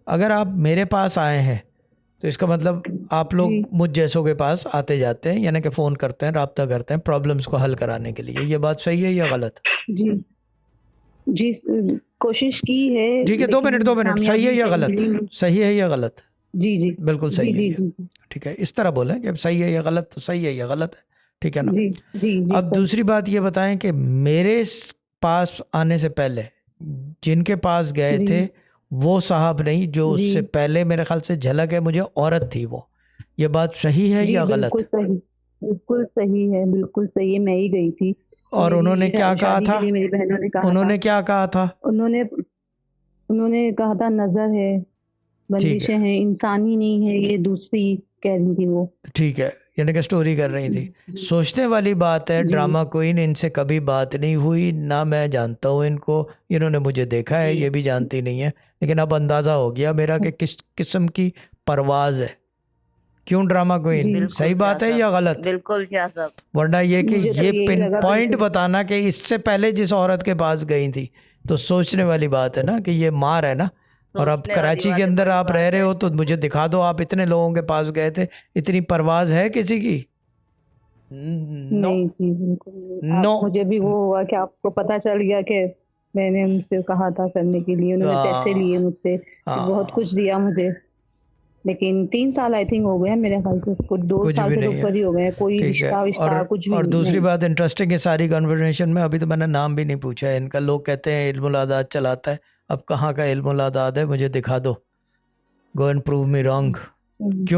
अगर आप मेरे पास आए हैं तो इसका मतलब आप लोग जी मुझ जैसों के पास आते जाते हैं, यानी कि फ़ोन करते हैं, राब्ता करते हैं प्रॉब्लम्स को हल कराने के लिए। ये बात सही है या गलत? जी जी कोशिश की है, ठीक है, 2 मिनट, लेकिन 2 मिनट। सही है कामयाबी या कहीं गलत? मिली नहीं। सही है या गलत? जी जी बिल्कुल जी सही है जी ये। जी जी ठीक है, इस तरह बोलें कि अब सही है या गलत, तो सही है या गलत है। ठीक है ना? जी जी जी अब सर। दूसरी बात ये बताएं कि मेरे पास आने से पहले जिनके पास गए जी थे वो साहब नहीं, जो जी उससे पहले मेरे ख्याल से झलक है मुझे, औरत थी वो। ये बात सही है जी या बिल्कुल गलत? सही, बिल्कुल सही है, बिल्कुल सही है। मैं ही गई थी। और उन्होंने मेरी क्या कहा शादी था? के लिए मेरी बहनों ने कहा था। उन्होंने क्या कहा था? उन्होंने उन्होंने कहा था नजर है, ठीक बंदिशें है, हैं, इंसान ही नहीं है, ये दूसरी कह रही थी वो। ठीक है, यानी कि स्टोरी कर रही थी। जी सोचने वाली बात है, जी ड्रामा क्वीन, इनसे कभी बात नहीं हुई ना, मैं जानता हूँ इनको, इन्होंने मुझे देखा है, ये जी भी जानती नहीं है। लेकिन अब अंदाज़ा हो गया मेरा कि किस किस्म की परवाज़ है। क्यों ड्रामा क्वीन? जी सही बिल्कुल शाह बात है साहब, या गलत? बिल्कुल शाह साहब। वरना ये कि मुझे तो ये यही पिन लगा पॉइंट बिल्कुल। बताना कि इससे पहले जिस औरत के पास गई थी, तो सोचने वाली बात है ना कि ये मार है ना। और अब सोचने वाली कराची के बात है, अंदर बड़ी आप रह बात रहे है। हो तो मुझे दिखा दो, आप इतने लोगों के पास गए थे, इतनी परवाज है किसी की? नो, नहीं जी बिल्कुल नहीं। नो। आप मुझे भी वो हुआ कि आपको पता चल गया कि मैंने उनसे कहा था करने के लिए, उन्होंने पैसे लिए हाँ, मुझसे, फिर बहुत हाँ, कुछ दिया मुझे। लेकिन 3 साल आई थिंक हो गए हैं मेरे ख्याल से, उसको 2 कुछ साल भी से तो नहीं है। ऊपर ही हो गए हैं, कोई ठीक है। रिश्ता-विश्ता कुछ भी और दूसरी नहीं। बात इंटरेस्टिंग है सारी कन्वर्सेशन में, अभी तो मैंने नाम भी नहीं पूछा है इनका। लोग कहते हैं इल्मुल आदात चलाता है। अब कहाँ का इल्मुल आदात है, मुझे दिखा दो। Go and prove me wrong. हुँ। क्यों